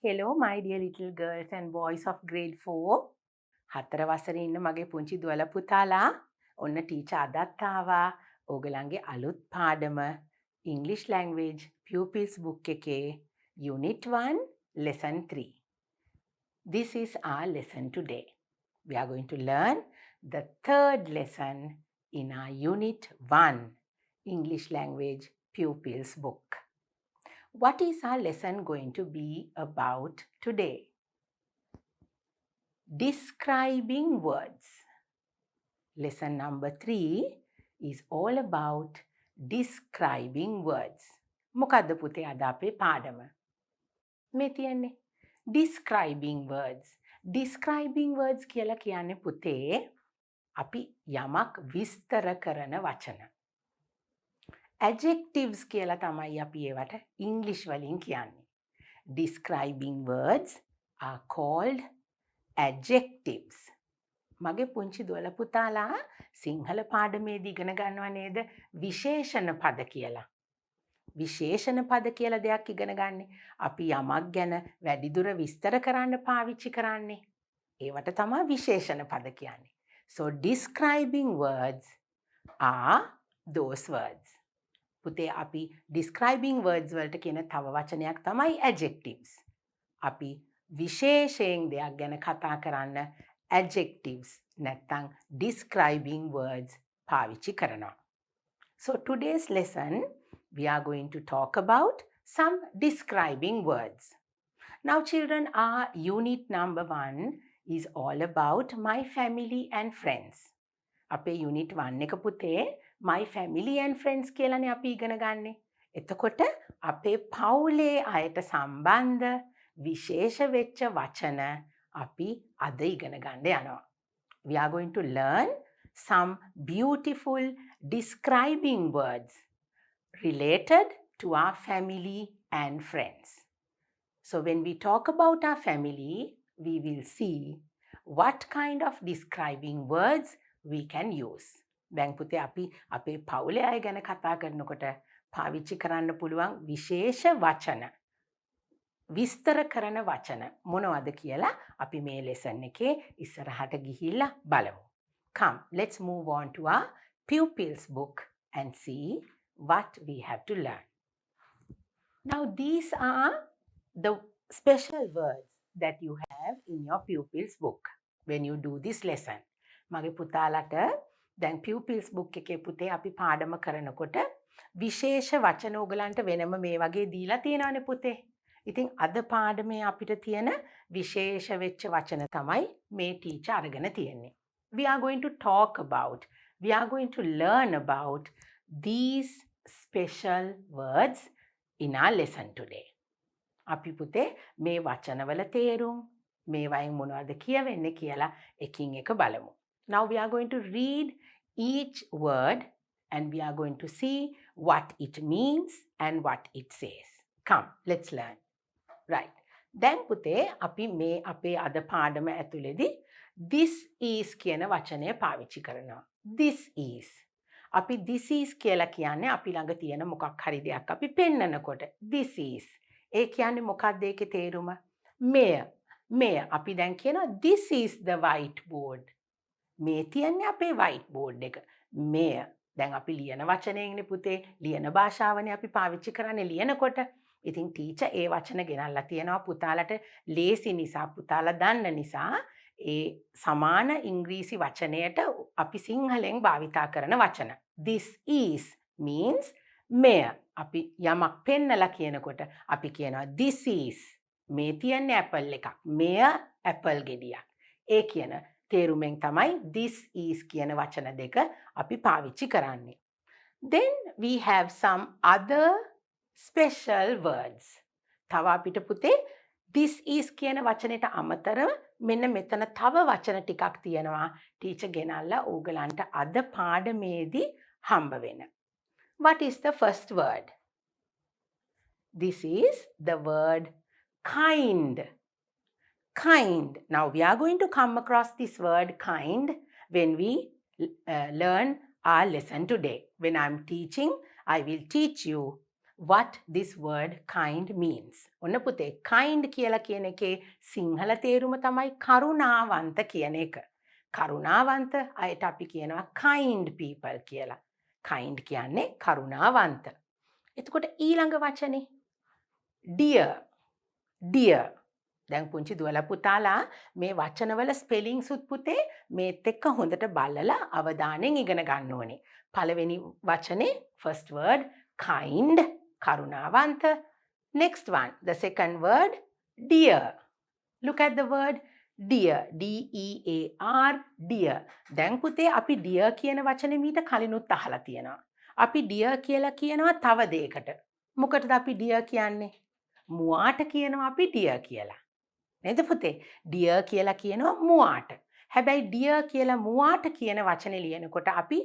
Hello, my dear little girls and boys of grade 4. හතර වසරේ ඉන්න මගේ පුංචි දුවල පුතාලා ඔන්න ටීචර් අදත් ආවා ඕගලන්ගේ අලුත් පාඩම English language pupils book එකේ unit 1 lesson 3. This is our lesson today. We are going to learn the third lesson in our unit 1 English language pupils book. What is our lesson going to be about today? Describing words. Lesson number 3 is all about describing words. මොකද්ද පුතේ අද අපේ පාඩම? මේ තියන්නේ describing words. Describing words කියලා කියන්නේ පුතේ අපි යමක් විස්තර කරන වචන. Adjectives කියලා තමයි අපි ඒවට English වලින් කියන්නේ. Describing words are called adjectives. මගේ පුංචි දුවල පුතාලා සිංහල පාඩමේදී ඉගෙන ගන්නව නේද විශේෂණ පද කියලා. විශේෂණ පද කියලා දෙයක් ඉගෙන ගන්නේ. අපි යමක් ගැන වැඩිදුර විස්තර කරන්න පාවිච්චි කරන්නේ. ඒවට තමයි විශේෂණ පද කියන්නේ. So describing words are those words. පුතේ අපි describing words වලට කියන තව වචනයක් තමයි adjectives. අපි විශේෂයෙන් දෙයක් ගැන කතා කරන්න adjectives නැත්නම් describing words පාවිච්චි කරනවා. So today's lesson we are going to talk about some describing words. Now children, our unit number 1 is all about my family and friends. අපේ unit 1 එක පුතේ my family and friends කියලානේ අපි ඉගෙන ගන්නෙ. එතකොට අපේ පවුලේ අයට සම්බන්ධ විශේෂ වෙච්ච වචන අපි අද ඉගෙන ගන්න යනවා. We are going to learn some beautiful describing words related to our family and friends. So when we talk about our family, we will see what kind of describing words we can use. දැන් පුතේ අපි අපේ පවුලේ අය ගැන කතා කරනකොට පාවිච්චි කරන්න පුළුවන් විශේෂ වචන විස්තර කරන වචන මොනවද කියලා අපි මේ lesson එකේ ඉස්සරහට ගිහිල්ලා බලමු. Come, let's move on to our pupils book and see what we have to learn. Now these are the special words that you have in your pupils book when you do this lesson. මගේ පුතාලට දැන් pupils book එකේ පුතේ අපි පාඩම කරනකොට විශේෂ වචන ඕගලන්ට වෙනම මේ වගේ දීලා තියෙනවානේ පුතේ. ඉතින් අද පාඩමේ අපිට තියෙන විශේෂ වෙච්ච වචන තමයි මේ ටීචර් අරගෙන තියෙන්නේ. We are going to talk about, we are going to learn about these special words in our lesson today. අපි පුතේ මේ වචනවල තේරුම් මේවයින් මොනවද කියවෙන්නේ කියලා එකින් එක බලමු. Now we are going to read each word and we are going to see what it means and what it says. Come, let's learn. Right. දැන් පුතේ අපි මේ අපේ අද පාඩම ඇතුළේදී this is කියන වචනය පාවිච්චි කරනවා. This is. අපි this is කියලා කියන්නේ අපි ළඟ තියෙන මොකක් හරි දෙයක් අපි පෙන්නනකොට this is. ඒ කියන්නේ මොකක්ද ඒකේ තේරුම? මෙය. මෙය අපි දැන් කියනවා this is the whiteboard. මේ තියන්නේ අපේ white board එක. මෙය. දැන් අපි ලියන වචනයන්නේ පුතේ ලියන භාෂාවනේ අපි පාවිච්චි කරන්නේ ලියනකොට. ඉතින් ටීචර් ඒ වචන ගෙනල්ලා තියෙනවා පුතාලට ලේසි නිසා පුතාලා දන්න නිසා ඒ සමාන ඉංග්‍රීසි වචනයට අපි සිංහලෙන් භාවිතා කරන වචන. This is means මෙය. අපි යමක් පෙන්නලා කියනකොට අපි කියනවා this is. මේ තියන්නේ apple එකක්. මෙය apple ගෙඩියක්. ඒ කියන තේරුමෙන් තමයි this is කියන වචන දෙක අපි පාවිච්චි කරන්නේ. Then we have some other special words. තව අපිට පුතේ this is කියන වචනෙට අමතරව මෙන්න මෙතන තව වචන ටිකක් තියෙනවා ටීචර් ගෙනල්ලා ඕගලන්ට අද පාඩමේදී හම්බ වෙන. What is the first word? This is the word kind. Kind. Now we are going to come across this word kind when we learn our lesson today. When I'm teaching, I will teach you what this word kind means. ඔන්න පුතේ kind කියලා කියන එකේ සිංහල තේරුම තමයි කරුණාවන්ත කියන එක. කරුණාවන්ත අයට අපි කියනවා kind people කියලා. kind කියන්නේ කරුණාවන්ත. එතකොට ඊළඟ වචනේ dear. dear. දැන් පුංචි දුවලා පුතාලා මේ වචනවල ස්පෙලිංස් උත් පුතේ මේත් එක්ක හොඳට බලලා අවධානයෙන් ඉගෙන ගන්න ඕනේ. පළවෙනි වචනේ first word kind කරුණාවන්ත. Next one, the second word dear. Look at the word dear. D-E-A-R, dear. දැන් පුතේ අපි dear කියන වචනේ මීට කලිනුත් අහලා තියෙනවා. අපි dear කියලා කියනවා තව දෙයකට. මොකටද අපි dear කියන්නේ? මුවාට කියනවා අපි dear කියලා. නේද පුතේ? dear කියලා කියනවා මුවාට. හැබැයි dear කියලා මුවාට කියන වචනේ ලියනකොට අපි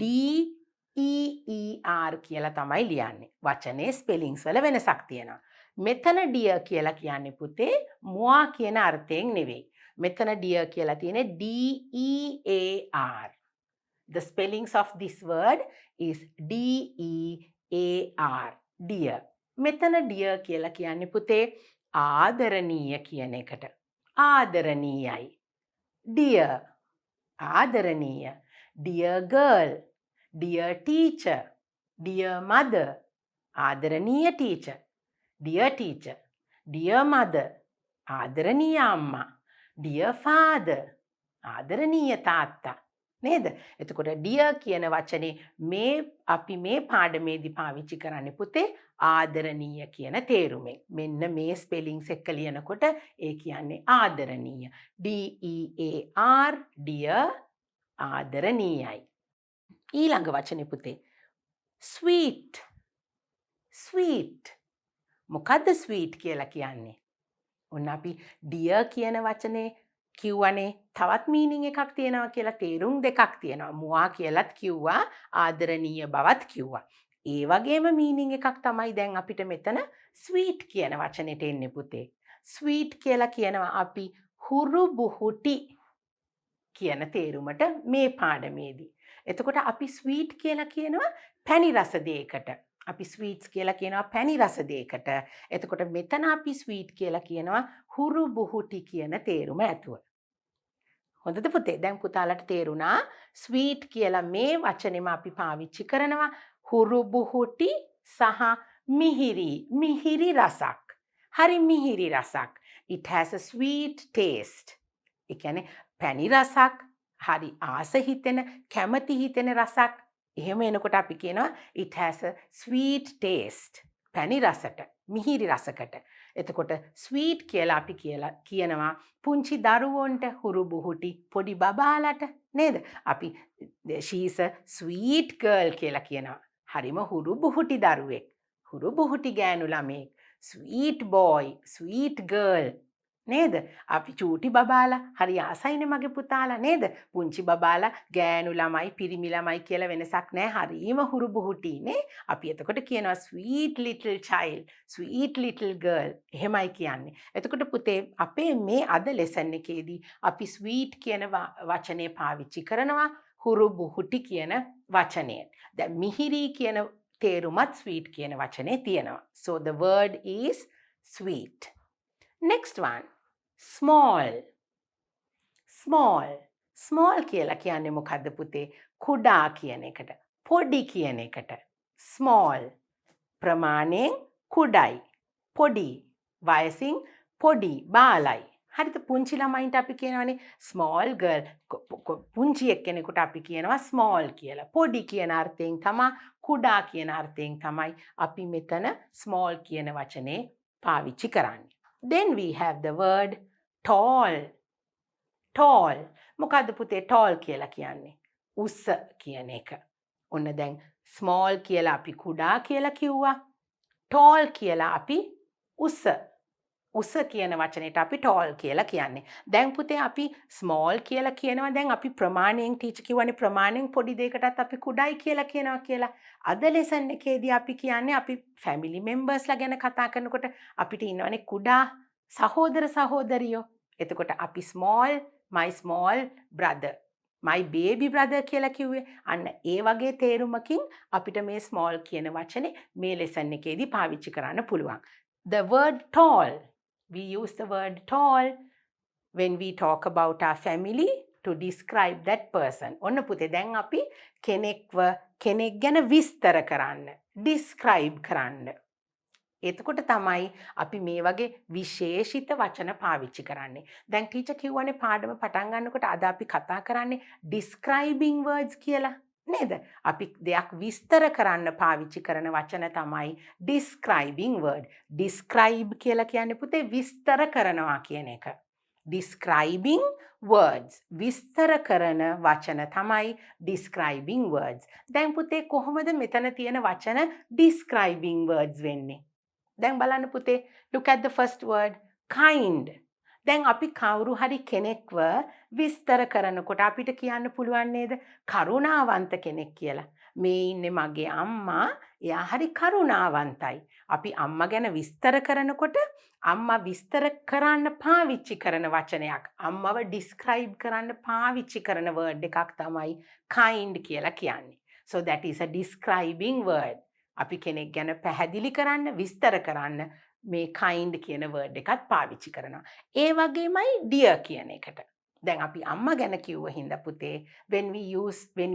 D-E-E-R කියලා තමයි ලියන්නේ. වචනේ ස්පෙලිංස් වල වෙනසක් තියෙනවා. මෙතන dear කියලා කියන්නේ පුතේ මුවා කියන අර්ථයෙන් නෙවෙයි. මෙතන dear කියලා තියෙන්නේ D-E-A-R. The spellings of this word is D-E-A-R. dear. මෙතන dear කියලා කියන්නේ පුතේ ආදරණීය කියන එකට. ආදරණීයයි. dear. ආදරණීය. dear girl. dear teacher. dear mother. ආදරණීය teacher. dear teacher. dear mother. ආදරණීය අම්මා. dear father. ආදරණීය තාත්තා. නේද? එතකොට dear කියන වචනේ අපි මේ පාඩමේදී පාවිච්චි කරන්නේ පුතේ ආදරණීය කියන තේරුමෙන්. මෙන්න මේ ස්පෙලිංස් එක්ක ලියනකොට ඒ කියන්නේ ආදරණීය. D-E-A-R, dear, ආදරණීයයි. ඊළඟ වචනේ පුතේ sweet. sweet. මොකද්ද sweet කියලා කියන්නේ? ඔන්න අපි dear කියන වචනේ කිව්වනේ තවත් මීනින් එකක් තියෙනවා කියලා තේරුම් දෙකක් තියෙනවා. මුවා කියලාත් කිව්වා ආදරණීය බවත් කිව්වා. ඒ වගේම මීනින් එකක් තමයි දැන් අපිට මෙතන ස්වීට් කියන වචනෙට එන්නේ පුතේ. ස්වීට් කියලා කියනවා අපි හුරු බුහුටි කියන තේරුමට මේ පාඩමේදී. එතකොට අපි ස්වීට් කියලා කියනවා පැණි රස දෙයකට. අපි ස්වීට්ස් කියලා කියනවා පැණි රස දෙයකට. එතකොට මෙතන අපි ස්වීට් කියලා කියනවා හුරු බුහුටි කියන තේරුම ඇතුව. හොඳද පුතේ? දැන් පුතාලට තේරුණා ස්වීට් කියලා මේ වචනේම අපි පාවිච්චි කරනවා හුරු බුහුටි සහ මිහිරි රසක්. හරි මිහිරි රසක්. It has a sweet taste. ඒ කියන්නේ පැණි රසක්, හරි ආස හිතෙන, කැමති හිතෙන රසක්. එහෙම එනකොට අපි කියනවා it has a sweet taste. පැණි රසට, මිහිරි රසකට. එතකොට sweet කියලා අපි කියනවා පුංචි දරුවන්ට හුරු බුහුටි පොඩි බබාලට නේද? අපි she is a sweet girl කියලා කියනවා. හරිම හුරු බුහුටි දරුවෙක්. හුරු බුහුටි ගෑනු ළමෙක්. sweet boy, sweet girl. නේද? අපි චූටි බබාලා හරි ආසයිනේ මගේ පුතාලා නේද? පුංචි බබාලා ගෑනු ළමයි පිරිමි ළමයි කියලා වෙනසක් නැහැ. හරිම හුරු බුහුටි නේ. අපි එතකොට කියනවා sweet little child, sweet little girl. එහෙමයි කියන්නේ. එතකොට පුතේ අපේ මේ අද ලෙසන් එකේදී අපි sweet කියන වචනේ පාවිච්චි කරනවා හුරු බුහුටි කියන වචනයෙන්. දැන් මිහිරි කියන තේරුමත් sweet කියන වචනේ තියෙනවා. So the word is sweet. Next one. Small. Small කියලා කියන්නේ මොකද්ද පුතේ? කුඩා කියන එකට. පොඩි කියන එකට. Small. ප්‍රමාණයෙන් කුඩයි. පොඩි. වයසින් පොඩි බාලයි. හරිද? පුංචි ළමයින්ට අපි කියනවානේ small girl. පුංචි එක්කෙනෙකුට අපි කියනවා small කියලා. පොඩි කියන අර්ථයෙන් තමයි කුඩා කියන අර්ථයෙන් තමයි අපි මෙතන small කියන වචනේ පාවිච්චි කරන්නේ. Then we have the word tall. Tall. මොකද්ද පුතේ tall කියලා කියන්නේ? උස කියන එක. ඔන්න දැන් small කියලා අපි කුඩා කියලා කිව්වා. tall කියලා අපි උස. උස කියන වචනේට අපි tall කියලා කියන්නේ. දැන් පුතේ අපි small කියලා කියනවා දැන් අපි ප්‍රමාණයෙන් ටීචර් කිව්වනේ ප්‍රමාණයෙන් පොඩි දෙයකටත් අපි කුඩයි කියලා කියනවා කියලා. අද ලෙසන් එකේදී අපි කියන්නේ අපි family membersලා ගැන කතා කරනකොට අපිට ඉන්නවනේ කුඩා සහෝදර සහෝදරියෝ. එතකොට අපි small, my small brother my baby brother කියලා කිව්වේ. අන්න ඒ වගේ තේරුමකින් අපිට මේ small කියන වචනේ මේ lesson එකේදී පාවිච්චි කරන්න පුළුවන්. The word tall. We use the word tall when we talk about our family to describe that person. ඔන්න පුතේ දැන් අපි කෙනෙක් ගැන විස්තර කරන්න, describe කරන්න. එතකොට තමයි අපි මේ වගේ විශේෂිත වචන පාවිච්චි කරන්නේ. දැන් ටීචර් කිව්වනේ පාඩම පටන් ගන්නකොට අද අපි කතා කරන්නේ describing words කියලා. නේද? අපි දෙයක් විස්තර කරන්න පාවිච්චි කරන වචන තමයි describing word. describe කියලා කියන්නේ පුතේ විස්තර කරනවා කියන එක. describing words විස්තර කරන වචන තමයි describing words. දැන් පුතේ කොහොමද මෙතන තියෙන වචන describing words වෙන්නේ? දැන් බලන්න පුතේ, look at the first word, kind. දැන් අපි කවුරු හරි කෙනෙක්ව විස්තර කරනකොට අපිට කියන්න පුළුවන් නේද කරුණාවන්ත කෙනෙක් කියලා. මේ ඉන්නේ මගේ අම්මා, එයා හරි කරුණාවන්තයි. අපි අම්මා ගැන විස්තර කරනකොට අම්මා විස්තර කරන්න පාවිච්චි කරන වචනයක්, අම්මව describe කරන්න පාවිච්චි කරන word එකක් තමයි kind කියලා කියන්නේ. So that is a describing word. අපි කෙනෙක් ගැන පැහැදිලි කරන්න, විස්තර කරන්න මේ kind කියන word එකත් පාවිච්චි කරනවා. ඒ වගේමයි dear කියන එකට. දැන් අපි අම්මා ගැන කිව්ව හින්දා පුතේ, when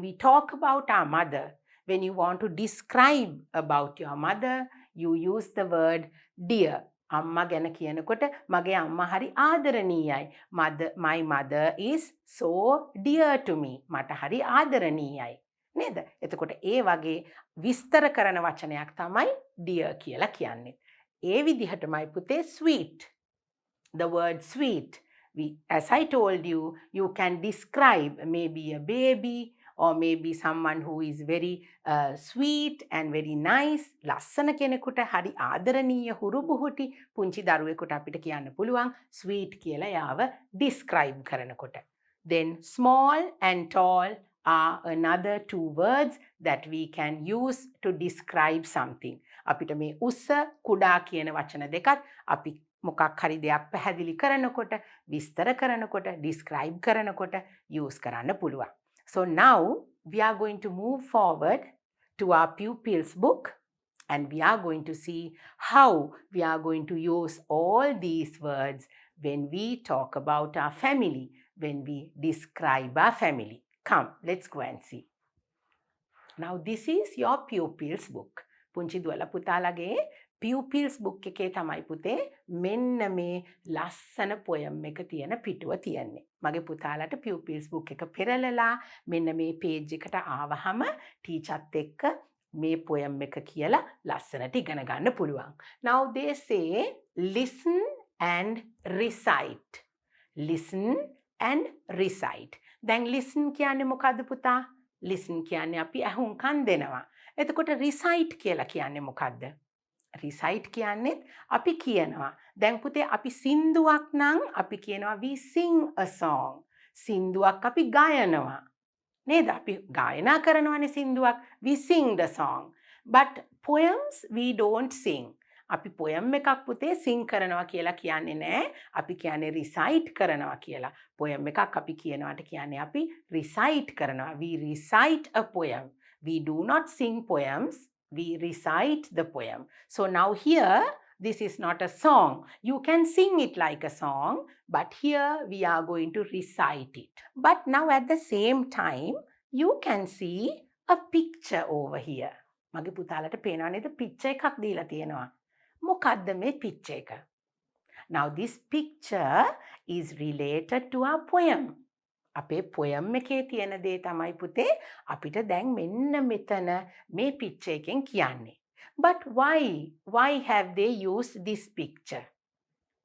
we talk about our mother, when you want to describe about your mother, you use the word dear. අම්මා ගැන කියනකොට මගේ අම්මා හරි ආදරණීයයි. My mother is so dear to me. මට හරි ආදරණීයයි. නේද? එතකොට ඒ වගේ විස්තර කරන වචනයක් තමයි dear කියලා කියන්නේ. ඒ විදිහටමයි පුතේ sweet. The word sweet. As I told you, you can describe maybe a baby or maybe someone who is very sweet and very nice. ලස්සන කෙනෙකුට හරි ආදරණීය හුරුබුහුටි පුංචි දරුවෙකුට අපිට කියන්න පුළුවන් sweet කියලා යාව describe කරනකොට. Then small and tall are another two words that we can use to describe something. අපිට මේ උස කුඩා කියන වචන දෙකත් අපි මොකක් හරි දෙයක් පැහැදිලි කරනකොට, විස්තර කරනකොට, describe කරනකොට use කරන්න පුළුවන්. So now we are going to move forward to our pupils book and we are going to see how we are going to use all these words when we talk about our family, when we describe our family. Come, let's go and see. Now this is your pupils book. පුංචි දුවලා පුතාලගේ pupils book එකේ තමයි පුතේ මෙන්න මේ ලස්සන poem එක තියෙන පිටුව තියෙන්නේ. මගේ පුතාලට pupils book එක පෙරලලා මෙන්න මේ page එකට ආවහම ටීචර්ත් එක්ක මේ poem එක කියලා ලස්සනට ඉගෙන ගන්න පුළුවන්. Now they say listen and recite. Listen and recite. දැන් listen කියන්නේ මොකද්ද පුතා? listen කියන්නේ අපි අහුම්කන් දෙනවා. එතකොට recite කියලා කියන්නේ මොකද්ද? recite කියන්නේ අපි කියනවා. දැන් පුතේ අපි සින්දුවක් නම් අපි කියනවා we sing a song. සින්දුවක් අපි ගායනවා. නේද? අපි ගායනා කරනවානේ සින්දුවක්. we sing the song. But poems we don't sing. අපි poem එකක් පුතේ sing කරනවා කියලා කියන්නේ නෑ. අපි කියන්නේ recite කරනවා කියලා. poem එකක් අපි කියනවාට කියන්නේ අපි recite කරනවා. We recite a poem. We do not sing poems. We recite the poem. So now here, this is not a song. You can sing it like a song, but here we are going to recite it. But now at the same time, you can see a picture over here. මගේ පුතාලට පේනවා නේද picture එකක් දීලා තියෙනවා. මොකද්ද මේ picture එක? Now this picture is related to our poem. අපේ poem එකේ තියෙන දේ තමයි පුතේ අපිට දැන් මෙන්න මෙතන මේ picture එකෙන් කියන්නේ. But why have they used this picture?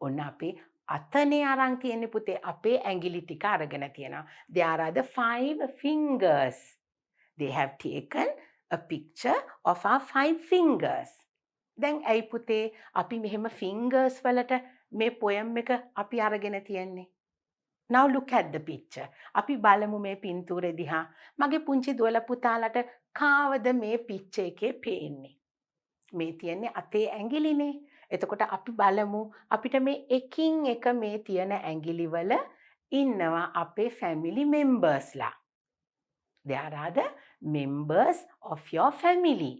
ඔන්න අපේ අතනේ අරන් තියෙන්නේ පුතේ අපේ ඇඟිලි ටික අරගෙන තියෙනවා. There are the 5 fingers. They have taken a picture of our 5 fingers. දැන් ඇයි පුතේ අපි මෙහෙම fingers වලට මේ poem එක අපි අරගෙන තියන්නේ? Now look at the picture. අපි බලමු මේ පින්තූරෙ දිහා. මගේ පුංචි දුවලා පුතාලට කාවද මේ picture එකේ පේන්නේ? මේ තියෙන්නේ අතේ ඇඟිලිනේ. එතකොට අපි බලමු අපිට මේ එකින් එක මේ තියෙන ඇඟිලි වල ඉන්නවා අපේ family members ලා. There are the members of your family.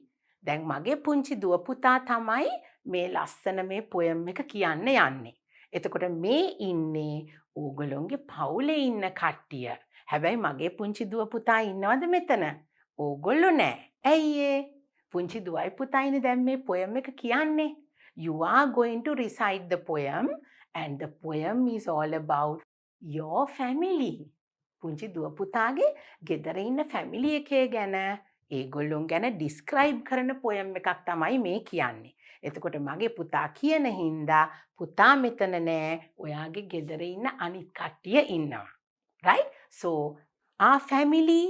දැන් මගේ පුංචි දුව පුතා තමයි මේ ලස්සන මේ poem එක කියන්න යන්නේ. එතකොට මේ ඉන්නේ ඕගොල්ලොන්ගේ පවුලේ ඉන්න කට්ටිය. හැබැයි මගේ පුංචි දුව පුතා ඉන්නවද මෙතන? ඕගොල්ලෝ නෑ. ඇයි ඒ? පුංචි දුවයි පුතායිනේ දැන් මේ poem එක කියන්නේ. You are going to recite the poem and the poem is all about your family. පුංචි දුව පුතාගේ ගෙදර ඉන්න ෆැමිලි එකේ ගැන ඒගොල්ලොන් ගැන ඩිස්ක්‍රයිබ් කරන poem එකක් තමයි මේ කියන්නේ. එතකොට මගේ පුතා කියන හින්දා පුතා මෙතන නෑ. ඔයාගේ ගෙදර ඉන්න අනිත් කට්ටිය ඉන්නවා. Right? So our family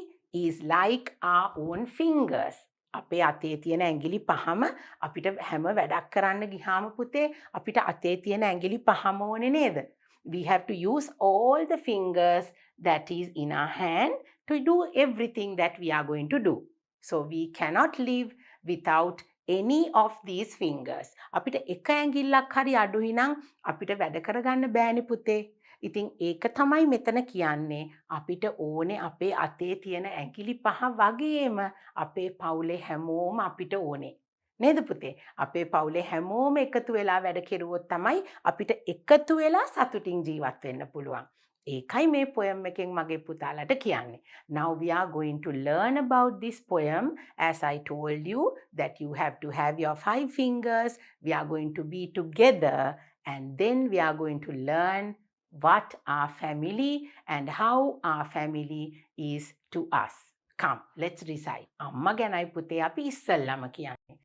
is like our own fingers. අපේ අතේ තියෙන ඇඟිලි පහම අපිට හැම වැඩක් කරන්න ගියාම පුතේ අපිට අතේ තියෙන ඇඟිලි පහම ඕනේ නේද? We have to use all the fingers that is in our hand to do everything that we are going to do. So we cannot live without any of these fingers. අපිට එක ඇඟිල්ලක් හරි අඩුයි නම් අපිට වැඩ කරගන්න බෑනේ පුතේ. ඉතින් ඒක තමයි මෙතන කියන්නේ අපිට ඕනේ අපේ අතේ තියෙන ඇඟිලි පහ වගේම අපේ පවුලේ හැමෝම අපිට ඕනේ. නේද පුතේ? අපේ පවුලේ හැමෝම එකතු වෙලා වැඩ කෙරුවොත් තමයි අපිට එකතු වෙලා සතුටින් ජීවත් වෙන්න පුළුවන්. ඒකයි මේ poem එකෙන් මගේ පුතාලට කියන්නේ. Now we are going to learn about this poem. As I told you that you have to have your 5 fingers. We are going to be together and then we are going to learn what our family and how our family is to us. Come, let's recite. අම්මා ගැනයි පුතේ අපි ඉස්සල්ලාම කියන්නේ.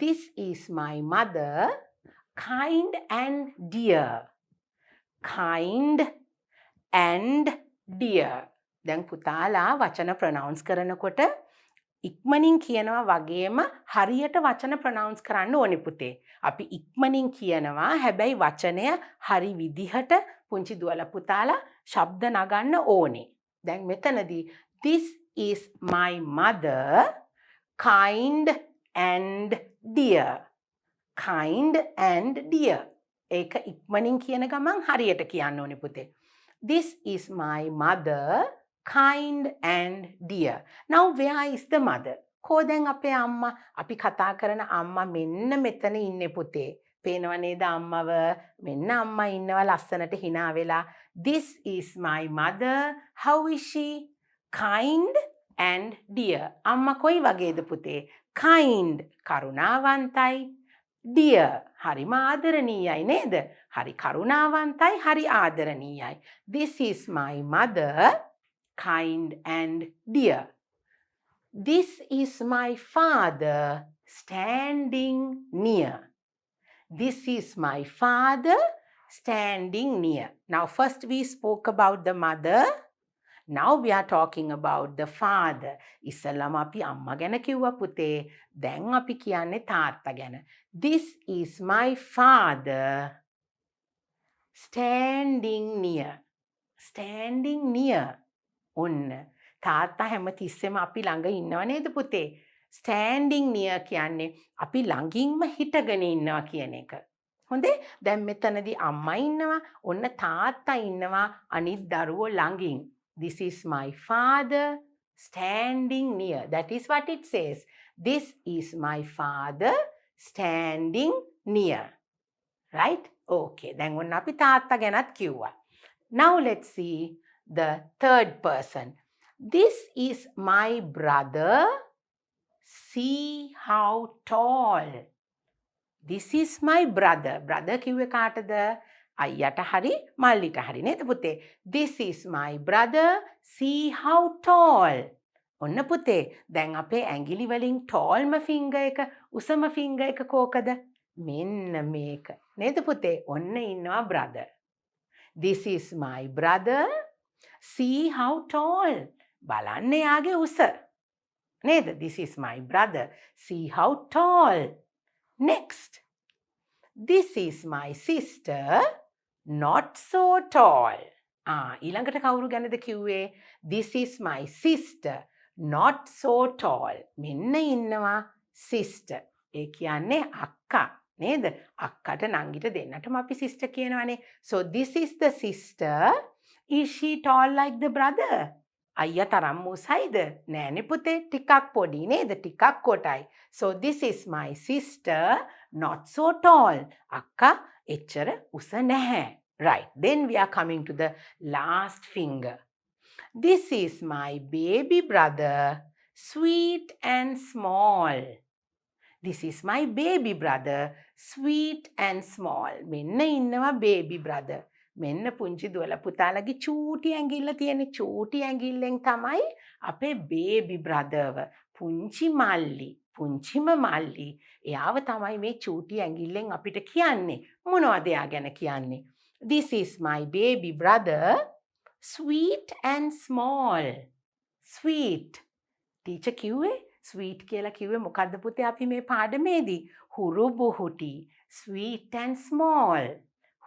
This is my mother, kind and dear. Kind and dear. දැන් පුතාලා වචන pronounce කරනකොට ඉක්මනින් කියනවා වගේම හරියට වචන ප්‍රොනවුන්ස් කරන්න ඕනේ පුතේ. අපි ඉක්මනින් කියනවා හැබැයි වචනය හරි විදිහට පුංචි දුවලා පුතාලා ශබ්ද නගන්න ඕනේ. දැන් මෙතනදී this is my mother, kind and dear. Kind and dear. ඒක ඉක්මනින් කියන ගමන් හරියට කියන්න ඕනේ පුතේ. This is my mother, kind and dear. Now where is the mother? කෝ දැන් අපේ අම්මා අපි කතා කරන අම්මා මෙන්න මෙතන ඉන්නේ පුතේ. පේනව නේද අම්මව? මෙන්න අම්මා ඉන්නවා ලස්සනට hina වෙලා. This is my mother. How is she? Kind and dear. අම්මා කොයි වගේද පුතේ? Kind කරුණාවන්තයි. Dear හරිම ආදරණීයයි නේද? හරි කරුණාවන්තයි හරි ආදරණීයයි. This is my mother, kind and dear. This is my father, standing near. This is my father, standing near. Now first we spoke about the mother. Now we are talking about the father. ඉස්සෙල්ලාම අපි අම්මා ගැන කිව්වා පුතේ. දැන් අපි කියන්නේ තාත්තා ගැන. This is my father, standing near. Standing near. ඔන්න තාත්තා හැමතිස්සෙම අපි ළඟ ඉන්නව නේද පුතේ? Standing near කියන්නේ අපි ළඟින්ම හිටගෙන ඉන්නවා කියන එක. හොඳේ? දැන් මෙතනදී අම්මා ඉන්නවා, ඔන්න තාත්තා ඉන්නවා අනිත් දරුවෝ ළඟින්. This is my father, standing near. That is what it says. This is my father, standing near. Right? Okay. දැන් ඔන්න අපි තාත්තා ගැනත් කිව්වා. Now let's see the third person. This is my brother. See how tall. This is my brother. Brother කිව්වේ කාටද? අයියට හරි මල්ලිට හරි නේද පුතේ? This is my brother. See how tall. ඔන්න පුතේ දැන් අපේ ඇඟිලි වලින් tallම finger එක උසම finger එක කෝකද? මෙන්න මේක. නේද පුතේ? ඔන්න ඉන්නවා brother. This is my brother. See how tall. බලන්න යාගේ උස. නේද? This is my brother. See how tall. Next. This is my sister. Not so tall. ඊළඟට කවුරු ගැනද කිව්වේ? This is my sister. Not so tall. මෙන්න ඉන්නවා sister. ඒ කියන්නේ අක්කා. නේද? අක්කට නංගිට දෙන්නටම අපි sister කියනවානේ. So this is the sister. Is she tall like the brother? අයියා තරම් උසයිද? නෑනේ පුතේ. ටිකක් පොඩි නේද? ටිකක් කොටයි. So this is my sister, not so tall. අක්කා එච්චර උස නැහැ. Right. Then we are coming to the last finger. This is my baby brother, sweet and small. This is my baby brother, sweet and small. මෙන්න ඉන්නවා baby brother. මෙන්න පුංචි දුවල පුතාලගේ චූටි ඇඟිල්ල තියෙන චූටි ඇඟිල්ලෙන් තමයි අපේ baby brotherව පුංචි මල්ලි පුංචිම මල්ලි එයාව තමයි මේ චූටි ඇඟිල්ලෙන් අපිට කියන්නේ. මොනවද එයා ගැන කියන්නේ? This is my baby brother, sweet and small. Sweet. Teacher කිව්වේ ස්වීට් කියලා කිව්වේ මොකද්ද පුතේ අපි මේ පාඩමේදී? හුරුබුහුටි. Sweet and small.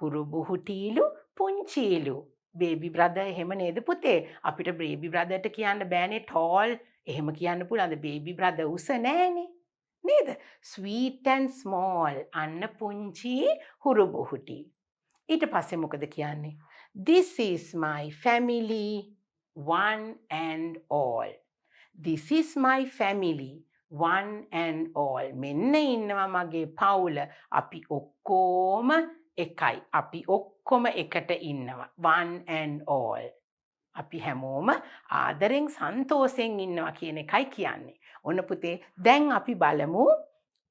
හුරුබුහුටිලු පුංචිලු. baby brother එහෙම නේද පුතේ? අපිට baby brother ට කියන්න බෑනේ tall. එහෙම කියන්න පුළුවන්ද? baby brother උස නෑනේ. නේද? Sweet and small. අන්න පුංචි හුරුබුහුටි. ඊට පස්සේ මොකද කියන්නේ? This is my family, one and all. This is my family, one and all. මෙන්න ඉන්නවා මගේ පවුල. අපි ඔක්කොම එකයි. අපි ඔක්කොම එකට ඉන්නවා. One and all. අපි හැමෝම ආදරෙන් සන්තෝෂෙන් ඉන්නවා කියන එකයි කියන්නේ. ඔන්න පුතේ දැන් අපි බලමු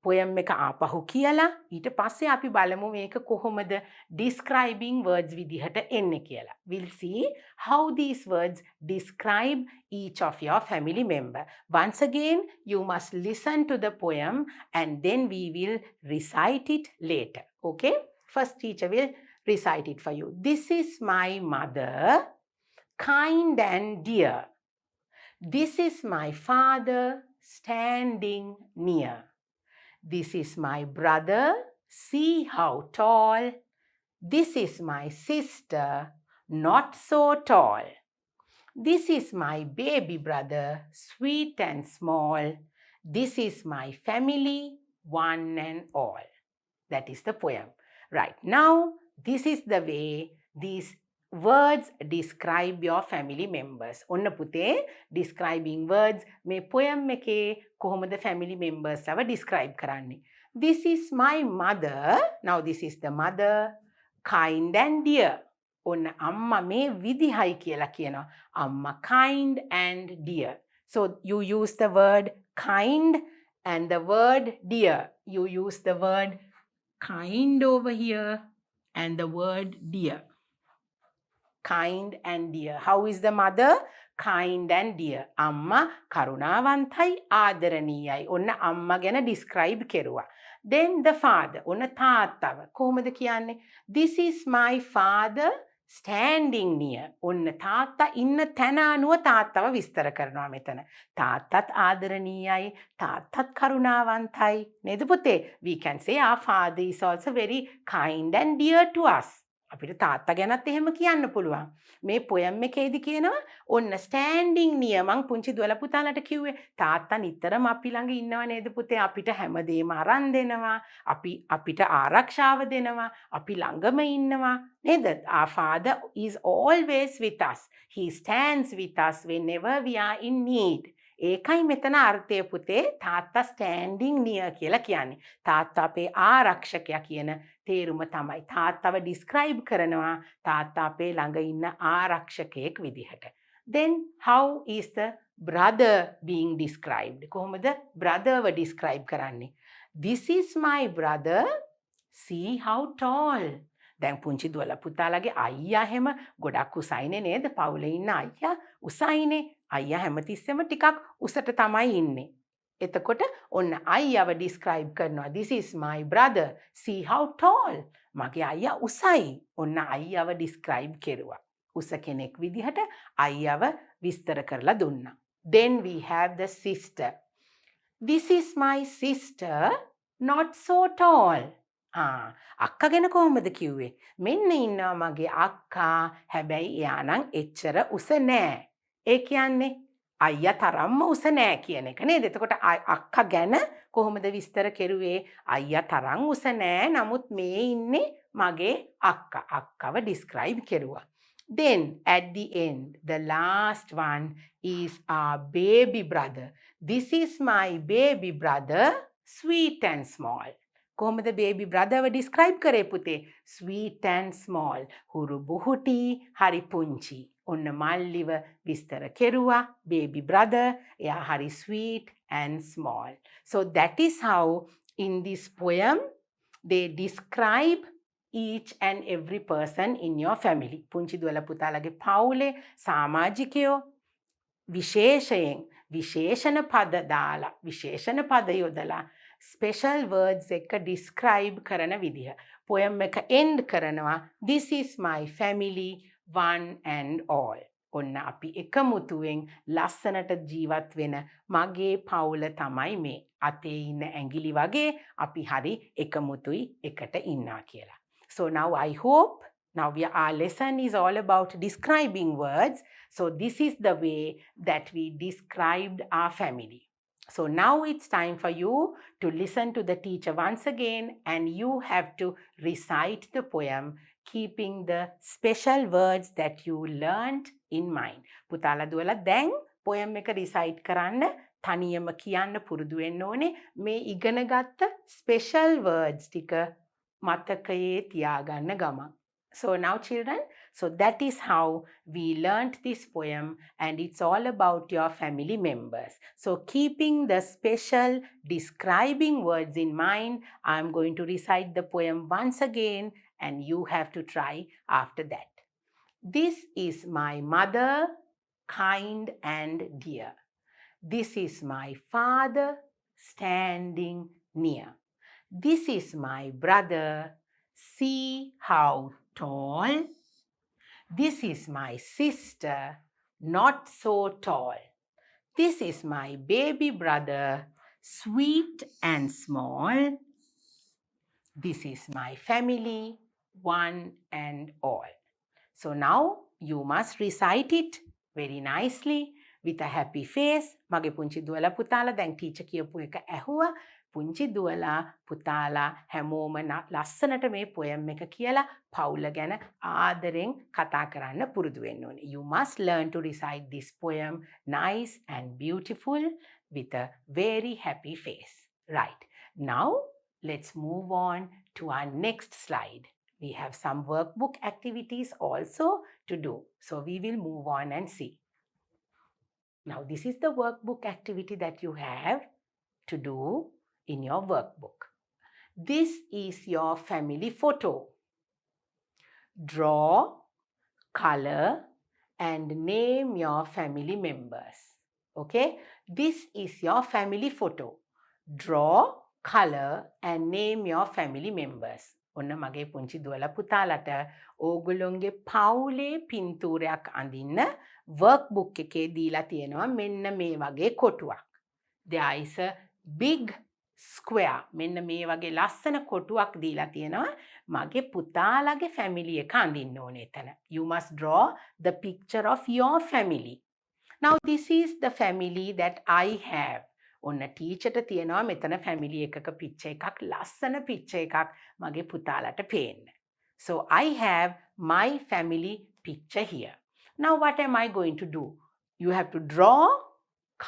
poem එක ආපහු කියලා ඊට පස්සේ අපි බලමු මේක කොහොමද describing words විදිහට එන්නේ කියලා. We'll see how these words describe each of your family member. Once again, you must listen to the poem and then we will recite it later. Okay? First teacher will recite it for you. This is my mother, kind and dear. This is my father, standing near. This is my brother, see how tall. This is my sister, not so tall. This is my baby brother, sweet and small. This is my family, one and all. That is the poem. Right, now this is the way these words describe your family members. ඔන්න පුතේ describing words මේ poem එකේ කොහොමද family members ලව describe කරන්නේ? This is my mother. Now this is the mother, kind and dear. ඔන්න අම්මා මේ විදිහයි කියලා කියනවා. අම්මා kind and dear. So you use the word kind and the word dear. You use the word kind over here and the word dear. Kind and dear. How is the mother? Kind and dear. අම්මා කරුණාවන්තයි ආදරණීයයි. ඔන්න අම්මා ගැන describe කෙරුවා. Then the father. ඔන්න තාත්තව. කොහොමද කියන්නේ? This is my father standing near. ඔන්න තාත්තා ඉන්න තැන අනුව තාත්තව විස්තර කරනවා මෙතන. තාත්තත් ආදරණීයයි, තාත්තත් කරුණාවන්තයි. නේද පුතේ? We can say our father is also very kind and dear to us. අපිට තාත්තා ගැනත් එහෙම කියන්න පුළුවන්. මේ poem එකේදී කියනවා ඔන්න standing near මං පුංචි දුවලා පුතාලට කිව්වේ තාත්තා නිතරම අපි ළඟ ඉන්නව නේද පුතේ අපිට හැමදේම අරන් දෙනවා අපිට ආරක්ෂාව දෙනවා අපි ළඟම ඉන්නවා නේද? Our father is always with us. He stands with us whenever we are in need. ඒකයි මෙතන අර්ථය පුතේ තාත්තා standing near කියලා කියන්නේ. තාත්තා අපේ ආරක්ෂකයා කියන තේරුම තමයි. තාත්තව describe කරනවා තාත්තා අපේ ළඟ ඉන්න ආරක්ෂකයෙක් විදිහට. Then how is the brother being described? කොහොමද brotherව describe කරන්නේ? This is my brother. See how tall. දැන් පුංචි දුවලා පුතාලගේ අයියා හැම ගොඩක් උසයිනේ නේද? පවුලේ ඉන්න අයියා උසයිනේ. අයියා හැමතිස්සෙම ටිකක් උසට තමයි ඉන්නේ. එතකොට ඔන්න අයියාව describe කරනවා. This is my brother. See how tall. මගේ අයියා උසයි. ඔන්න අයියාව describe කෙරුවා. උස කෙනෙක් විදිහට අයියාව විස්තර කරලා දුන්නා. Then we have the sister. This is my sister, not so tall. අක්කා ගැන කොහොමද කිව්වේ? මෙන්න ඉන්නවා මගේ අක්කා. හැබැයි එයා නම් එච්චර උස නෑ. ඒ කියන්නේ අයියා තරම්ම උස නෑ කියන එක නේද? එතකොට අක්කා ගැන කොහොමද විස්තර කෙරුවේ? අයියා තරම් උස නෑ. නමුත් මේ ඉන්නේ මගේ අක්කා. අක්කව describe කෙරුවා. Then at the end, the last one is our baby brother. This is my baby brother, sweet and small. කොහොමද baby brotherව describe කරේ පුතේ? Sweet and small. හුරු බුහුටි, හරි පුංචි. ඔන්න මල්ලිව විස්තර කෙරුවා. Baby brother, එයා හරි sweet and small. So that is how in this poem they describe each and every person in your family. පුංචි දුවලා පුතාලගේ පවුලේ සමාජිකයෝ විශේෂයෙන් විශේෂණ පද දාලා විශේෂණ පද යොදලා special words එක describe කරන විදිහ. poem එක end කරනවා this is my family one and all. ඔන්න අපි එකමුතුවෙන් ලස්සනට ජීවත් වෙන මගේ පවුල තමයි මේ. අතේ ඉන්න ඇඟිලි වගේ අපි හරි එකමුතුයි එකට ඉන්නා කියලා. So now I hope, our lesson is all about describing words. So this is the way that we described our family. So now it's time for you to listen to the teacher once again, and you have to recite the poem keeping the special words that you learned in mind. පුතාලා දුවලා දැන් poem එක recite කරන්න තනියම කියන්න පුරුදු වෙන්න ඕනේ. මේ ඉගෙනගත්ත special words ටික මතකයේ තියාගන්න ගමන්. So now children, so that is how we learnt this poem, and it's all about your family members. So keeping the special describing words in mind, I'm going to recite the poem once again and you have to try after that. This is my mother, kind and dear. This is my father, standing near. This is my brother, see how tall. This is my sister, not so tall. This is my baby brother, sweet and small. This is my family, one and all. So now you must recite it very nicely with a happy face. මගේ පුංචි දුවලා පුතාලා දැන් teacher කියපු එක ඇහුවා. පුංචි දුවලා පුතාලා හැමෝම ලස්සනට මේ poem එක කියලා පවුල ගැන ආදරෙන් කතා කරන්න පුරුදු වෙන්න ඕනේ. You must learn to recite this poem nice and beautiful with a very happy face. Right. Now let's move on to our next slide. We have some workbook activities also to do. So we will move on and see. Now this is the workbook activity that you have to do in your workbook. This is your family photo. Draw, color, and name your family members. Okay? This is your family photo. Draw, color, and name your family members. ඔන්න මගේ පුංචි දුවලා පුතාලට ඕගොල්ලොන්ගේ පවුලේ පින්තූරයක් අඳින්න workbook එකේ දීලා තියෙනවා මෙන්න මේ වගේ කොටුවක්. There is a big square. මෙන්න මේ වගේ ලස්සන කොටුවක් දීලා තියෙනවා. මගේ පුතාලගේ family එක අඳින්න ඕනේ එතන. You must draw the picture of your family. Now this is the family that I have. ඔන්න ටීචර්ට තියෙනවා මෙතන family එකක picture එකක් ලස්සන picture එකක් මගේ පුතාලට පේන්න. So I have my family picture here. Now what am I going to do? You have to draw,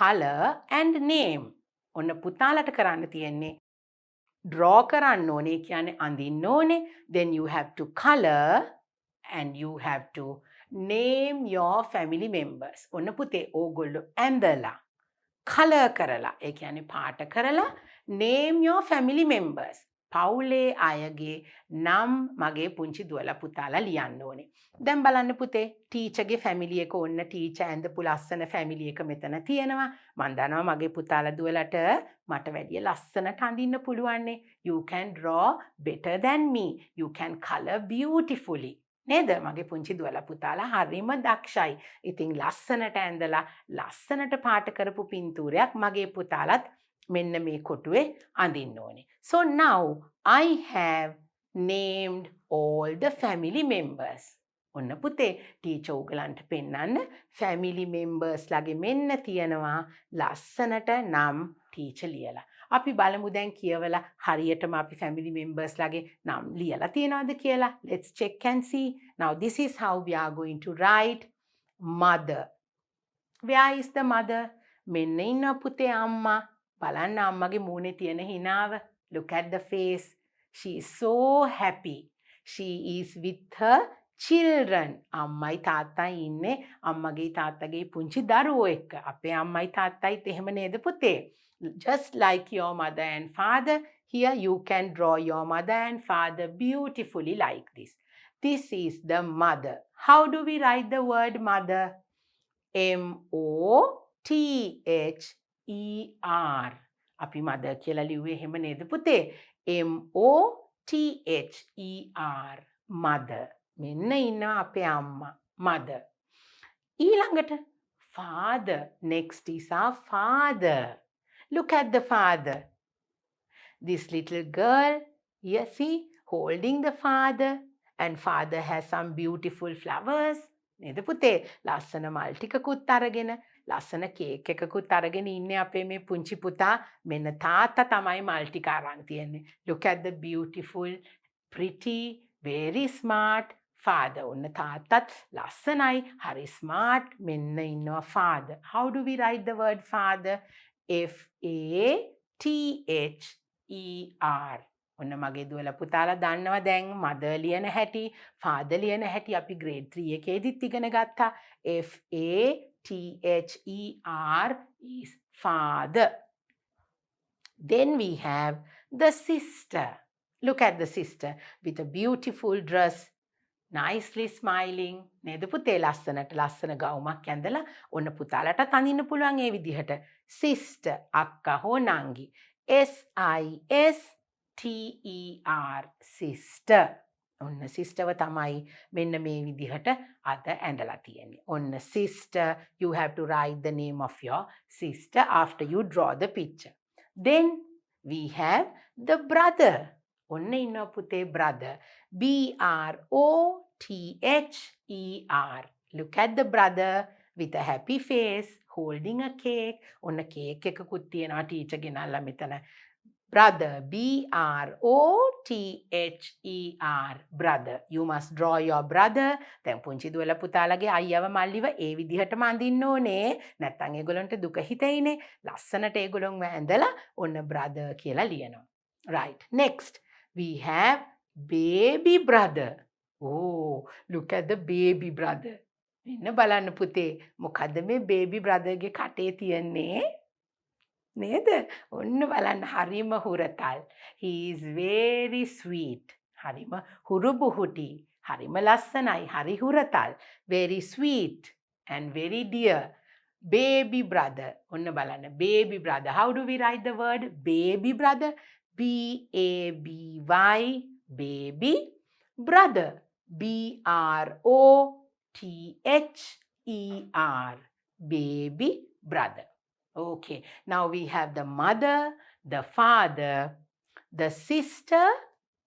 color and name. ඔන්න පුතාලට කරන්න තියෙන්නේ draw කරන්න ඕනේ කියන්නේ අඳින්න ඕනේ. Then you have to color and you have to name your family members. ඔන්න පුතේ ඕගොල්ලෝ ඇඳලා color කරලා ඒ කියන්නේ පාට කරලා name your family members. පවුලේ අයගේ නම් මගේ පුංචි දුවලා පුතාලා ලියන්න ඕනේ. දැන් බලන්න පුතේ ටීචර්ගේ family එක ඔන්න ටීචර් ඇඳපු ලස්සන family එක මෙතන තියෙනවා. මම දන්නවා මගේ පුතාලා දුවලට මට වැඩිය ලස්සනට අඳින්න පුළුවන්නේ. You can draw better than me. You can color beautifully. නේද? මගේ පුංචි දුවලා පුතාලා හරිම දක්ෂයි. ඉතින් ලස්සනට ඇඳලා ලස්සනට පාට කරපු පින්තූරයක් මගේ පුතාලත් මෙන්න මේ කොටුවේ අඳින්න ඕනේ. So now I have named all the family members. ඔන්න පුතේ ටීචර් උගලන්ට පෙන්නන්න family members ලාගේ මෙන්න තියෙනවා ලස්සනට නම් ටීචර් ලියලා. අපි බලමු දැන් කියවලා හරියටම අපි family members ලාගේ නම් ලියලා තියනවද කියලා. Let's check and see. Now this is how we are going to write mother. Where is the mother? මෙන්න ඉන්න පුතේ අම්මා. බලන්න අම්මගේ මූණේ තියෙන හිනාව. Look at the face. She is so happy. She is with her children. අම්මයි තාත්තයි ඉන්නේ අම්මගේ තාත්තගේ පුංචි දරුවෝ එක්ක. අපේ අම්මයි තාත්තයිත් එහෙම නේද පුතේ? Just like your mother and father, here you can draw your mother and father beautifully like this. This is the mother. How do we write the word mother? M-O-T-H-E-R. අපි mother කියලා ලිව්වේ එහෙම නේද පුතේ? M-O-T-H-E-R. mother. මෙන්න ඉන්නවා අපේ අම්මා. mother. ඊළඟට father. Next is our father. Look at the father. This little girl, here see, holding the father, and father has some beautiful flowers. නේද පුතේ? ලස්සන මල් ටිකකුත් අරගෙන, ලස්සන කේක් එකකුත් අරගෙන ඉන්නේ අපේ මේ පුංචි පුතා. මෙන්න තාත්තා තමයි මල් ටික අරන් තියන්නේ. Look at the beautiful, pretty, very smart father. ඔන්න තාත්තත් ලස්සනයි, හරි smart. මෙන්න ඉන්නවා father. How do we write the word father? F-A-T-H-E-R. ඔන්න මගේ දුවලා පුතාලා දන්නවා දැන් mother ලියන හැටි, father ලියන හැටි අපි grade 3 එකේදීත් ඉගෙන ගත්තා. F-A-T-H-E-R is father. Then we have the sister. Look at the sister with a beautiful dress, nicely smiling. නේද පුතේ? ලස්සන ගවුමක් ඇඳලා ඔන්න පුතාලට තනින්න පුළුවන් ඒ විදිහට. sister අක්කා හෝ නංගි. S-I-S-T-E-R sister. ඔන්න sisterව තමයි මෙන්න මේ විදිහට අද ඇඳලා තියෙන්නේ. ඔන්න sister, you have to write the name of your sister after you draw the picture. Then we have the brother. ඔන්න ඉන්නවා පුතේ brother. B-R-O-T-H-E-R. Look at the brother with a happy face holding a cake. ඔන්න cake එකකුත් තියෙනවා teacher ගෙනල්ලා මෙතන. Brother, B-R-O-T-H-E-R, brother. You must draw your brother. දැන් පුංචි දුවලා පුතාලගේ අයියව මල්ලිව ඒ විදිහටම අඳින්න ඕනේ. නැත්නම් ඒගොල්ලන්ට දුක හිතෙයිනේ. ලස්සනට ඒගොල්ලන්ව ඇඳලා ඔන්න brother කියලා ලියනවා. Right. Next, we have baby brother. Oh, look at the baby brother. මෙන්න බලන්න පුතේ. මොකද්ද මේ baby brother ගේ කටේ තියන්නේ? නේද? ඔන්න බලන්න හරිම හුරතල්. He is very sweet. හරිම හුරුබුහුටි. හරිම ලස්සනයි. හරි හුරතල්. Very sweet and very dear. Baby brother. ඔන්න බලන්න. Baby brother. How do we write the word baby brother? B-A-B-Y. Baby brother. B-R-O-T-H-E-R. Baby brother. Okay, now we have the mother, the father, the sister,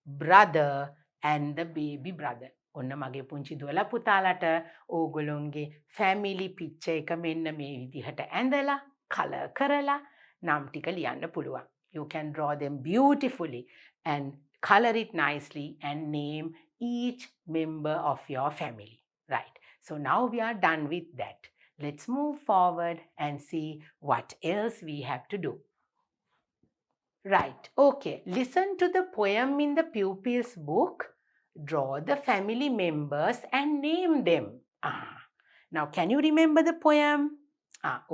brother, and the baby brother. ඔන්න මගේ පුංචි දුවලා පුතාලට ඕගොල්ලොන්ගේ family picture එක මෙන්න මේ විදිහට ඇඳලා color කරලා නම් ටික ලියන්න පුළුවන්. You can draw them beautifully and color it nicely and name each member of your family. Right. So now we are done with that. Let's move forward and see what else we have to do. Right, okay. Listen to the poem in the pupils book. Draw the family members and name them. Now can you remember the poem?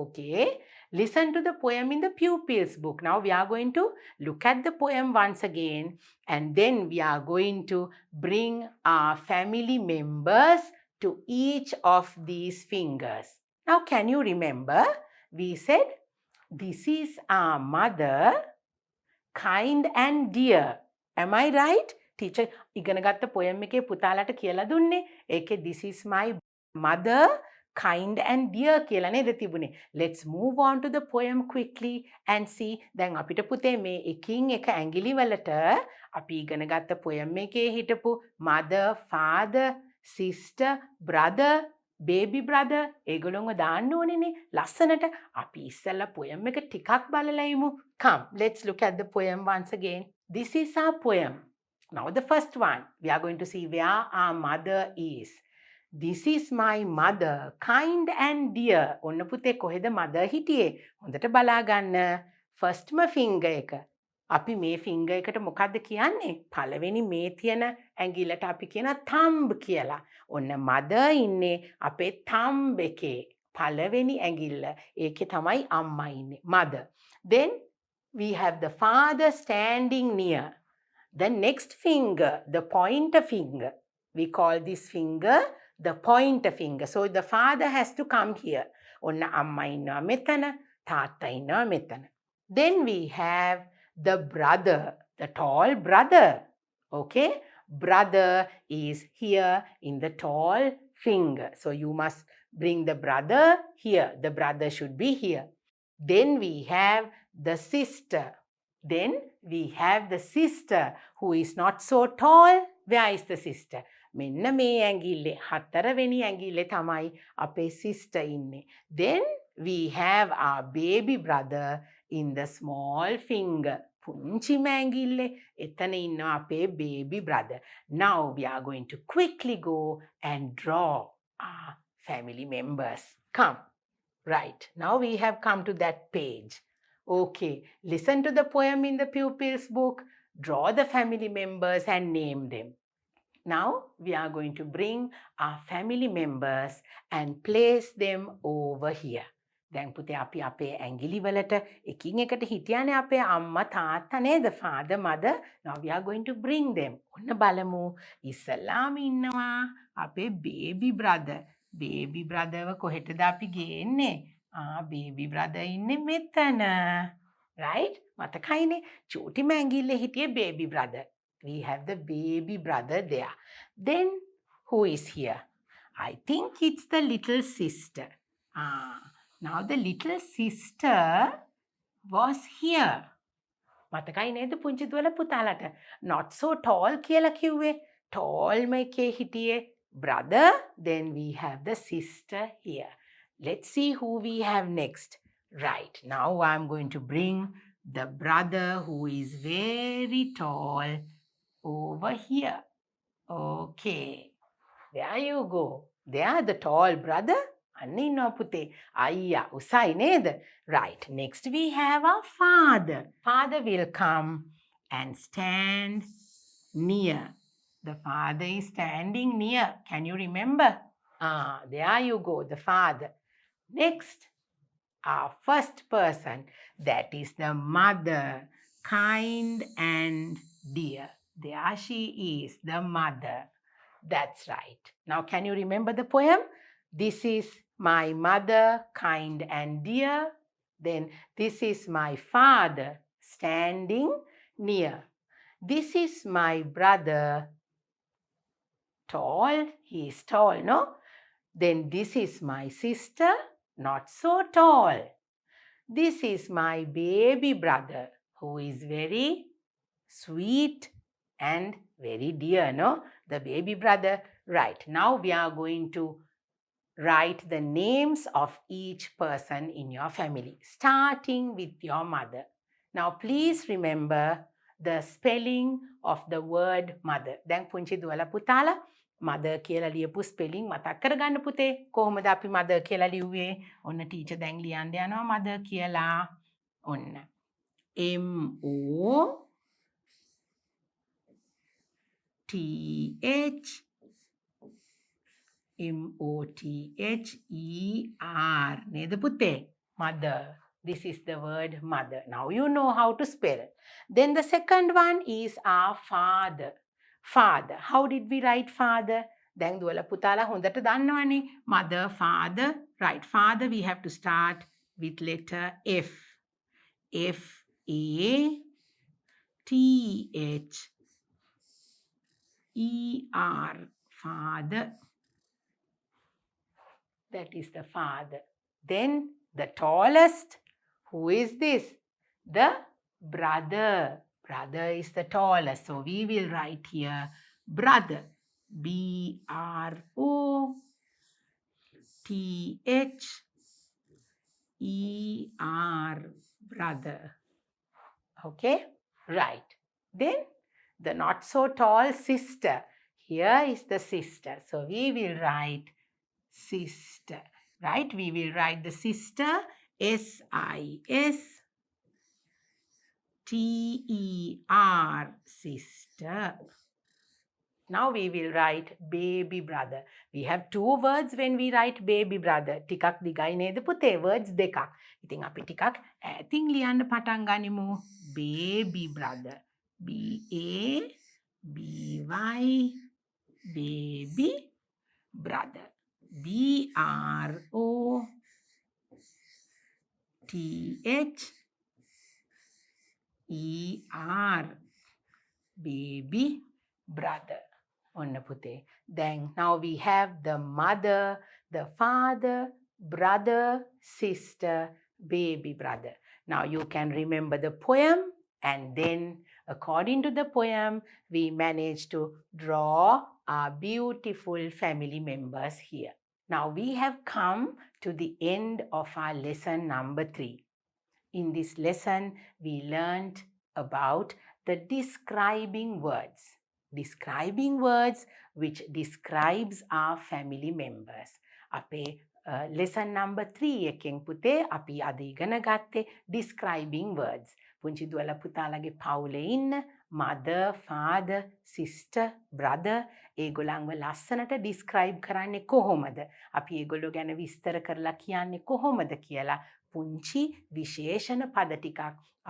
Okay. Listen to the poem in the pupils book. Now we are going to look at the poem once again, and then we are going to bring our family members to each of these fingers. Now, can you remember? We said, this is our mother, kind and dear. Am I right? Teacher, ඉගෙන ගත්ත poem එකේ පුතාලට කියලා දුන්නේ. ඒකේ this is my mother, kind and dear කියලා නේද තිබුණේ. Let's move on to the poem quickly and see. දැන් අපිට පුතේ මේ එකින් එක ඇඟිලි වලට අපි ඉගෙන ගත්ත poem එකේ හිටපු mother, father, sister, brother, baby brother ඒගොල්ලෝව දාන්න ඕනේනේ ලස්සනට. අපි ඉස්සෙල්ලා poem එක ටිකක් බලලා ඉමු. Come, let's look at the poem once again. This is our poem. Now the first one, we are going to see where our mother is. This is my mother, kind and dear. ඔන්න පුතේ කොහෙද mother හිටියේ? හොඳට බලා ගන්න. ෆස්ට්ම finger එක. අපි මේ ෆින්ගර් එකට මොකද්ද කියන්නේ? පළවෙනි මේ තියෙන ඇඟිල්ලට අපි කියන thumb කියලා. ඔන්න mother ඉන්නේ අපේ thumb එකේ. පළවෙනි ඇඟිල්ල. ඒකේ තමයි අම්මා ඉන්නේ. Mother. Then we have the father standing near. The next finger, the pointer finger. We call this finger the pointer finger. So the father has to come here. ඔන්න අම්මා ඉන්නවා මෙතන, තාත්තා ඉන්නවා මෙතන. Then we have the brother, the tall brother. Okay? Brother is here in the tall finger. So you must bring the brother here. The brother should be here. Then we have the sister. Then we have the sister who is not so tall. Where is the sister? මෙන්න මේ ඇඟිල්ලේ හතරවෙනි ඇඟිල්ලේ තමයි අපේ sister ඉන්නේ. Then we have our baby brother in the small finger. පුංචිම ඇඟිල්ලේ එතන ඉන්නවා අපේ baby brother. Now we are going to quickly go and draw our family members. Come. Right. Now we have come to that page. Okay. Listen to the poem in the pupil's book. Draw the family members and name them. Now we are going to bring our family members and place them over here. දැන් පුතේ අපි අපේ ඇඟිලි වලට එකින් එකට හිටියානේ අපේ අම්මා තාත්තා නේද? father mother. Now we are going to bring them. ඔන්න බලමු. ඉස්සලාම ඉන්නවා අපේ baby brother. baby brother ව කොහෙටද අපි ගේන්නේ? baby brother ඉන්නේ මෙතන. right? මතකයිනේ? චූටිම ඇඟිල්ලේ හිටියේ baby brother. We have the baby brother there. Then who is here? I think it's the little sister. Now the little sister was here. මතකයි නේද පුංචි දුවල පුතාලට? Not so tall කියලා කිව්වේ. Tall මේකේ හිටියේ brother. Then we have the sister here. Let's see who we have next. Right. Now I'm going to bring the brother who is very tall over here. Okay. There you go. There the tall brother. අන්න ඉන්නවා පුතේ. අයියා උසයි නේද? Right. Next we have our father. Father will come and stand near. The father is standing near. Can you remember? There you go. The father. Next, our first person. That is the mother. Kind and dear. There she is, the mother. That's right. Now, can you remember the poem? This is my mother, kind and dear. Then this is my father, standing near. This is my brother, tall. He is tall, no? Then this is my sister, not so tall. This is my baby brother, who is very sweet and very dear, no? The baby brother. Right. Now we are going to write the names of each person in your family, starting with your mother. Now please remember the spelling of the word mother. දැන් පුංචි දුවලා පුතාලා mother කියලා ලියපු spelling මතක් කරගන්න පුතේ. කොහොමද අපි mother කියලා ලිව්වේ? ඔන්න teacher දැන් ලියන්න යනවා mother කියලා. ඔන්න M-O-T-H-E-R. නේද පුතේ? Mother. This is the word mother. Now you know how to spell. Then the second one is our father. Father. How did we write father? දැන් දුවලා පුතාලා හොඳට දන්නවනේ. Mother, father. Right. Father we have to start with letter F. F-A-T-H-E-R. Father. That is the father. Then the tallest. Who is this? The brother. Brother is the tallest. So we will write here brother. B-R-O-T-H-E-R. Brother. Okay? Right. Then the not so tall sister. Here is the sister. So we will write sister, right? We will write the sister S-I-S-T-E-R, sister. Now we will write baby brother. We have two words when we write baby brother. ටිකක් දිගයි නේද පුතේ? Words දෙකක්. ඉතින් අපි ටිකක් ඈතින් ලියන්න පටන් ගනිමු. Baby brother. B-A-B-Y, baby brother. B-R-O-T-H-E-R, baby brother. ඔන්න පුතේ. Then now we have the mother, the father, brother, sister, baby brother. Now you can remember the poem, and then according to the poem, we managed to draw our beautiful family members here. Now we have come to the end of our lesson number 3. In this lesson, we learned about the describing words. Describing words which describes our family members. අපේ lesson number 3 එකෙන් පුතේ අපි අද ඉගෙන ගත්තේ describing words. පුංචි දුවලා පුතාලගේ පවුලේ ඉන්න mother, father, sister, brother ඒගොල්ලන්ව ලස්සනට describe කරන්නේ කොහොමද? අපි ඒගොල්ලෝ ගැන විස්තර කරලා කියන්නේ කොහොමද කියලා පුංචි විශේෂණ පද ටිකක්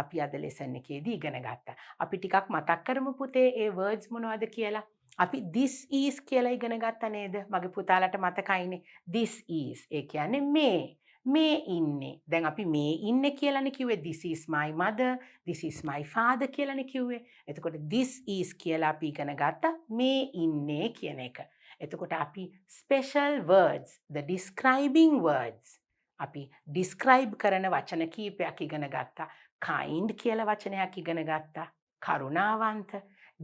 අපි අද lesson එකේදී ඉගෙන ගත්තා. අපි ටිකක් මතක් කරමු පුතේ ඒ words මොනවද කියලා. අපි this is කියලා ඉගෙන ගත්තා නේද? මගේ පුතාලට මතකයිනේ. This is ඒ කියන්නේ මේ. මේ ඉන්නේ. දැන් අපි මේ ඉන්නේ කියලානේ කිව්වේ. This is my mother, this is my father කියලානේ කිව්වේ. එතකොට this is කියලා අපි ඉගෙන ගත්තා මේ ඉන්නේ කියන එක. එතකොට අපි special words, the describing words අපි describe කරන වචන කීපයක් ඉගෙන ගත්තා. kind කියලා වචනයක් ඉගෙන ගත්තා. කරුණාවන්ත,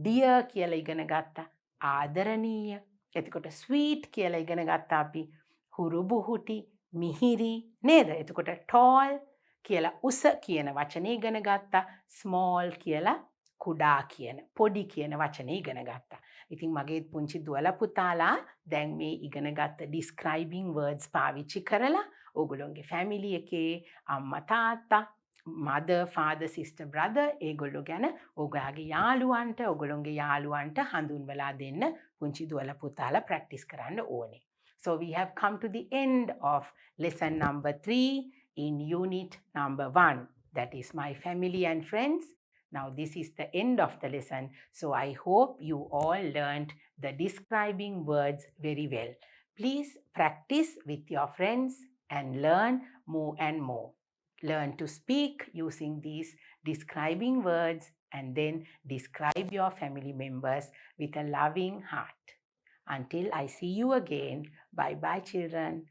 dear කියලා ඉගෙන ගත්තා. ආදරණීය. එතකොට sweet කියලා ඉගෙන ගත්තා අපි. හුරුබුහුටි, මිහිරි නේද? එතකොට tall කියලා උස කියන වචනේ ඉගෙන ගත්තා. small කියලා කුඩා කියන, පොඩි කියන වචනේ ඉගෙන ගත්තා. ඉතින් මගේ පුංචි දුවලා පුතාලා දැන් මේ ඉගෙන ගත්ත describing words පාවිච්චි කරලා ඕගොල්ලෝගේ family එකේ අම්මා තාත්තා, mother, father, sister, brother ඒගොල්ලෝ ගැන ඔයාගේ ඔගොල්ලෝගේ යාළුවන්ට හඳුන්වලා දෙන්න පුංචි දුවලා පුතාලා practice කරන්න ඕනේ. So we have come to the end of lesson number 3 in unit number 1. That is my family and friends. Now this is the end of the lesson. So I hope you all learned the describing words very well. Please practice with your friends and learn more and more. Learn to speak using these describing words and then describe your family members with a loving heart. Until I see you again, bye-bye children.